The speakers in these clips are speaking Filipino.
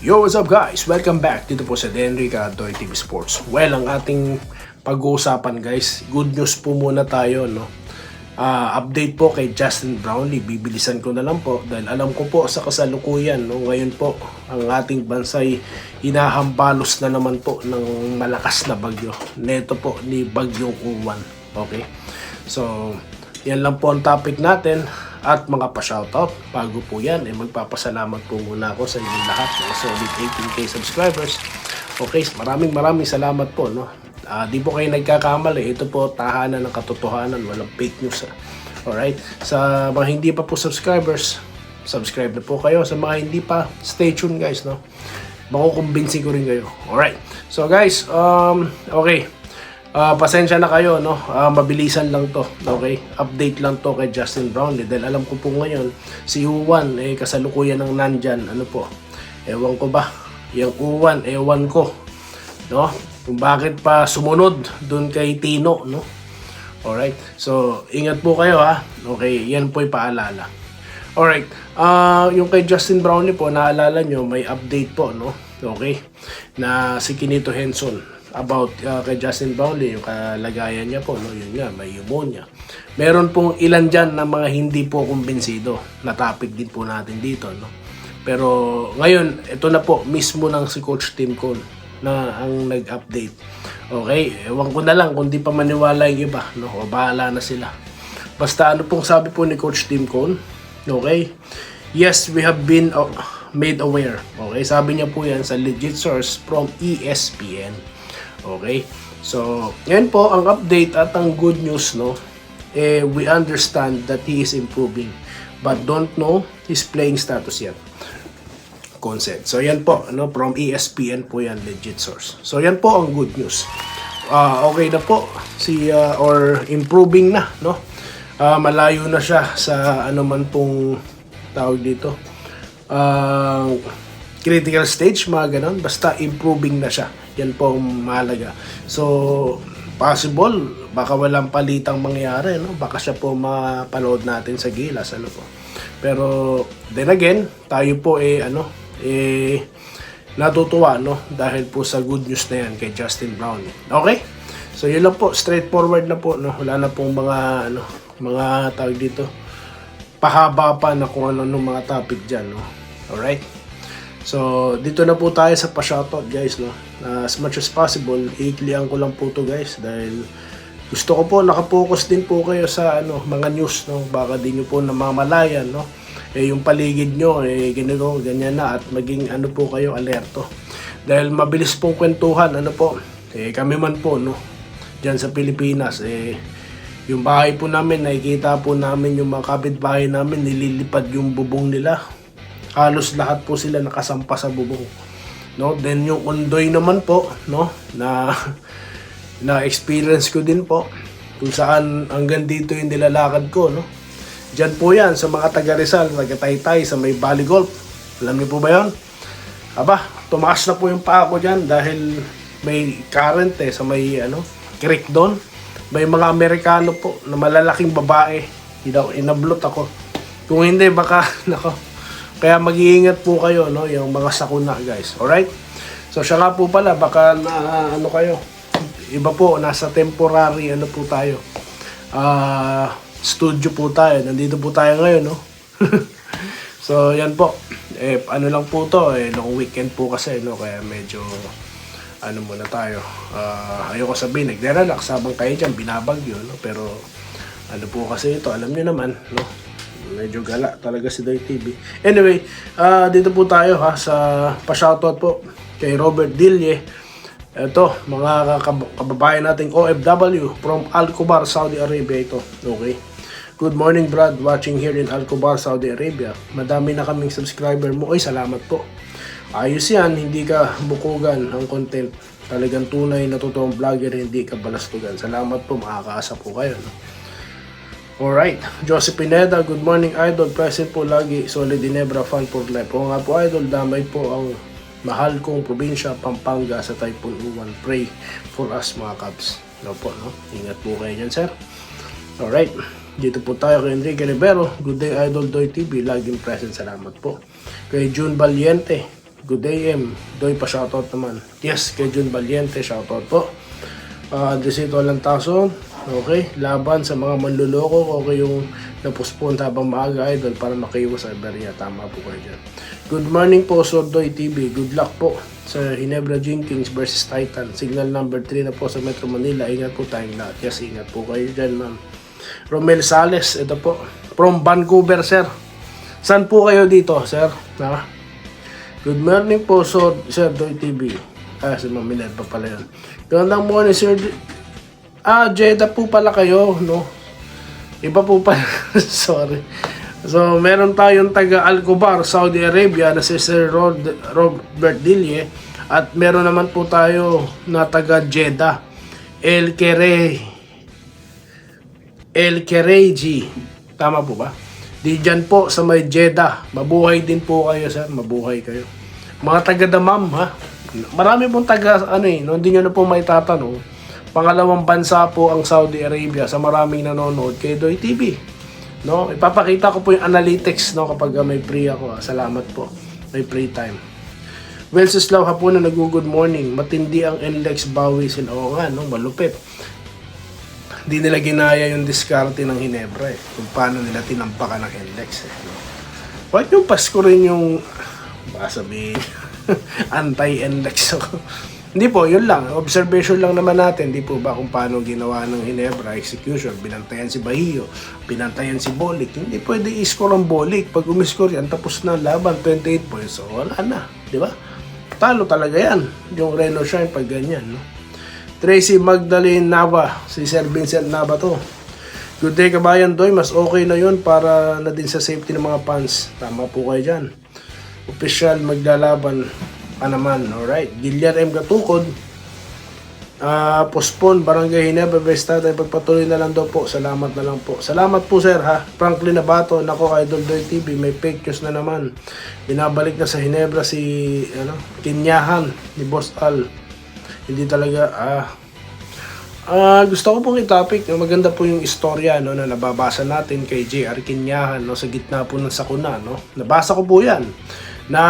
Yo, what's up guys? Welcome back dito po sa Denrica Doy TV Sports. Well, ang ating pag-uusapan guys, good news po muna tayo, no? Update po kay Justin Brownlee. Bibilisan ko na lang po dahil alam ko po sa kasalukuyan, no? Ngayon po, ang ating bansay hinahambalos na naman po ng malakas na bagyo. Neto po ni Bagyong Uwan. Okay? So, yan lang po ang topic natin. At mga pa-shoutout, bago po yan, magpapasalamat po muna ako sa inyong lahat ng solid 18K subscribers. Okay, maraming salamat po, no? Di po kayo nagkakamali, ito po tahanan ng katotohanan, walang fake news. Alright, sa mga hindi pa po subscribers, subscribe na po kayo. Sa mga hindi pa, stay tuned guys, no? Makukumbinsin ko rin kayo. Alright, so guys, okay. Pasensya na kayo, no? Mabilisan lang to, okay? Update lang to kay Justin Brownlee dahil alam ko po ngayon si Uwan kasalukuyan ng nandyan, ano po, ewan ko ba, yung Uwan, ewan ko, no? Kung bakit pa sumunod dun kay Tino, no? Alright, so ingat po kayo ha, okay? Yan po yung paalala. Alright, yung kay Justin Brownlee po, naalala nyo, may update po, no? Okay, na si Kinito Henson about kay Justin Brownlee, yung kalagayan niya po, no? Yun nga, may pneumonia. Meron pong ilan dyan na mga hindi po kumbinsido. Na topic din po natin dito, no? Pero ngayon, ito na po, mismo ng si Coach Tim Cone na ang nag-update. Okay, ewan ko na lang kung di pa maniwala yung iba, no? O bahala na sila. Basta ano pong sabi po ni Coach Tim Cone, okay? Yes, we have been made aware. Okay, sabi niya po yan sa legit source from ESPN. Okay, so yan po ang update at ang good news, no? We understand that he is improving but don't know his playing status yet. Consent. So yan po, no, from ESPN po yan, legit source. So yan po ang good news. Okay na po si or improving na, no? Malayo na siya sa ano man pong tawag dito. Critical stage, mga ganon. Basta improving na siya. Yan po ang mahalaga. So, possible, baka walang palitang mangyari, no? Baka siya po mapanood natin sa Gilas, ano po. Pero, then again, tayo po natutuwa, no? Dahil po sa good news na yan kay Justin Brownlee. Okay? So, yun lang po. Straightforward na po, no? Wala na pong mga tawag dito. Pahaba pa na kung ano mga topic dyan, no? Alright? So, dito na po tayo sa pa-shoutout guys, no? As much as possible, i-clear ko lang po to guys dahil gusto ko po nakapokus din po kayo sa mga news, no? Baka di nyo po namamalayan, no? Yung paligid nyo, ganito, ganyan na at maging po kayo alerto. Dahil mabilis pong kwentuhan, kami man po, no? Diyan sa Pilipinas, yung bahay po namin, nakikita po namin yung mga kapitbahay namin, nililipad yung bubong nila. Halos lahat po sila nakasampa sa bubong, no? Then yung undoy naman po, no, na experience ko din po kung saan hanggang dito yung nilalakad ko, no? Diyan po yan sa mga taga Rizal, taga Taytay, sa may Valley Golf. Alam niyo po ba yon? Aba, tumaas na po yung paa ko diyan dahil may current sa may creek doon. May mga Amerikano po na malalaking babae, inablot ako. Kung hindi baka kaya mag-iingat po kayo, no, yung mga sakuna guys. Alright? So siya nga po pala, baka kayo. Iba po, nasa temporary po tayo. Studio po tayo. Nandito po tayo ngayon, no? So yan po. Lang po to, long weekend po kasi, no? Kaya medyo muna tayo. Ayoko sabihin, nagre-relax habang kayo dyan, binabagyo, no? Pero po kasi ito, alam niyo naman, no? Medyo gala talaga si Doy TV. Anyway, dito po tayo sa pa-shoutout po kay Robert Dille. Ito, mga kababayan nating OFW from Al-Khobar, Saudi Arabia ito. Okay. Good morning Brad, watching here in Al-Khobar, Saudi Arabia. Madami na kaming subscriber mo. Ay, salamat po. Ayos yan, hindi ka bukugan ang content. Talagang tunay na totoong vlogger, hindi ka balastugan. Salamat po, makakaasa po kayo, no? Alright, Joseph Pineda, good morning idol, present po lagi, Solid Ginebra fan for life. O nga po idol, damay po ang mahal kong probinsya, Pampanga sa Typhoon Uwan. Pray for us mga Cubs. No po, no? Ingat po kayo dyan, sir. Alright, dito po tayo kay Enrique Rivero. Good day idol Doy TV, laging present, salamat po. Kay June Valiente, good day M. Doy pa shoutout naman. Yes, kay Jun Valiente, shoutout po. Desito Lantason, okay. Laban sa mga manluloko, okay yung napospon habang maaga idol para makaiwas sa Iberia. Tama po kayo dyan. Good morning po, Sordoy TV. Good luck po sa Ginebra Jenkins versus Titan. Signal number 3 na po sa Metro Manila. Ingat po tayong lahat. Yes, ingat po kayo dyan, ma'am. Romel Sales, ito po. From Vancouver, sir. Saan po kayo dito, sir? Good morning po, Sir Doy TV. Si Ma'am Minerva pa pala yun. Gandang morning, Sir. Jeddah po pala kayo, no? Iba po pala. Sorry. So, meron tayong taga Alcobar, Saudi Arabia na si Sir Robert Dille. At meron naman po tayo na taga Jeddah, El Kereji. Tama po ba? Di dyan po sa may Jeddah. Mabuhay din po kayo, sir. Mabuhay kayo. Mga taga Damam, ha? Marami pong taga, no? Hindi nyo na po may tatanong. Pangalawang bansa po ang Saudi Arabia sa maraming nanonood kay Doy TV. No? Ipapakita ko po yung analytics, no? Kapag may free ako. Salamat po. May free time. Wenceslao hapon na good morning. Matindi ang NLEX bawisin. Oo nga, no? Malupit. Hindi nila ginaya yung diskarte ng Ginebra kung paano nila tinampakan ng NLEX no? Bakit yung Pasko rin yung baka sabihin anti-NLEX hindi po, yun lang, observation lang naman natin, di po ba kung paano ginawa ng Ginebra execution, binantayan si Bahio, binantayan si Bolik, hindi pwede i-score ang Bolik, pag umiscore yan, tapos na laban, 28 points, so wala na, di ba? Talo talaga yan, yung Reno Shine pag ganyan, no? Tracy Magdalene Nava, si Sir Vincent Nava to. Good day kabayan Doy, mas okay na yun para na din sa safety ng mga fans. Tama po kayo dyan. Official maglalaban pa naman, alright. Gillian M. Gatukod, postpone Barangay Ginebra Vesta, pagpatuloy na lang daw po. Salamat na lang po. Salamat po sir ha. Franklin Nabato, nako Idol Doy TV, may fake news na naman. Binabalik na sa Ginebra si Kinyahan ni Boss Al. Hindi talaga, gusto ko pong i-topic, no? Maganda po yung istorya no, na nababasa natin kay J.R. Kinyahan no, sa gitna po ng sakuna. No? Nabasa ko po yan, na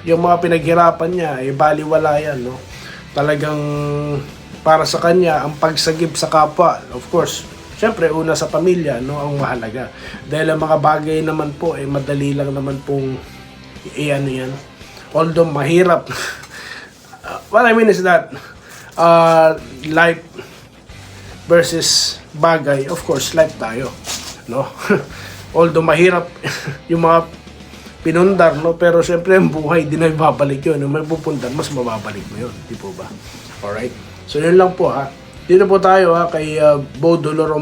yung mga pinaghirapan niya, baliwala yan. No? Talagang para sa kanya, ang pagsagip sa kapwa, of course, syempre una sa pamilya no, ang mahalaga. Dahil ang mga bagay naman po, madali lang naman pong ano yan. Although mahirap, what I mean is that life versus bagay, of course life tayo, no? Although mahirap yung mga pinundar, no? Pero syempre ang buhay din ay babalik yun. Yung may pupundar, mas mababalik mo yun, di po ba? Alright, so yun lang po ha. Dito po tayo ha kay Bo Dolor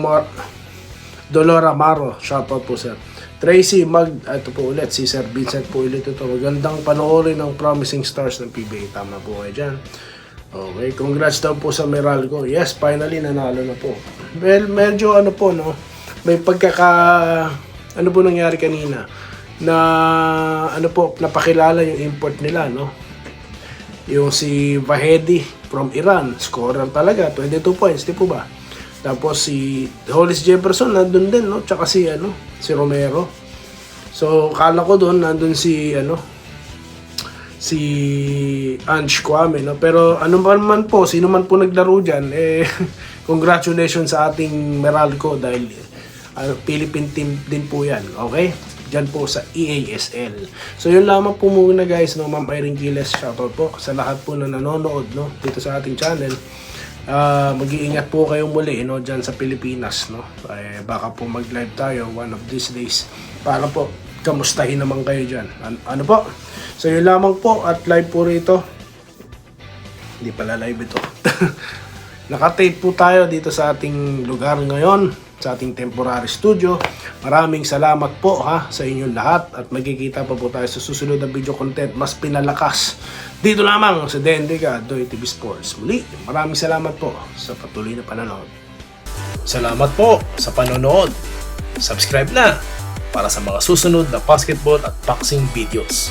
Amaro, shoutout po sir. Tracy ito po ulit, si Sir Vincent po ulit ito. Magandang panoorin ng Promising Stars ng PBA. Tama po kayo dyan. Okay, congrats daw po sa Meralco. Yes, finally nanalo na po. Well, medyo ano po, no? May ano po nangyari kanina? Na, ano po, napakilala yung import nila, no? Yung si Vahedi from Iran. Scorer talaga, 22 points, di po ba? Tapos si Hollis Jefferson nandun din, no? Tsaka si Romero. So kala ko doon nandun si Ange Kwame, no? Pero ano man po, sino man po naglaro diyan, congratulations sa ating Meralco dahil Philippine team din po 'yan, okay? Diyan po sa EASL. So yun lamang po muna guys, no? Ma'am Irene Giles, shoutout po sa lahat po na nanonood, no? Dito sa ating channel. Mag-iingat po kayo muli, no, dyan sa Pilipinas, no? Baka po mag-live tayo one of these days para po kamustahin naman kayo dyan. Ano po? So yun lamang po at live po rito. Hindi pala live ito. Nakatape po tayo dito sa ating lugar ngayon, sa ating temporary studio. Maraming salamat po ha sa inyong lahat at magkikita pa po tayo sa susunod na video content mas pinalakas dito lamang sa Dendrica Doy TV Sports. Muli, maraming salamat po sa patuloy na panonood. Salamat po sa panonood. Subscribe na para sa mga susunod na basketball at boxing videos.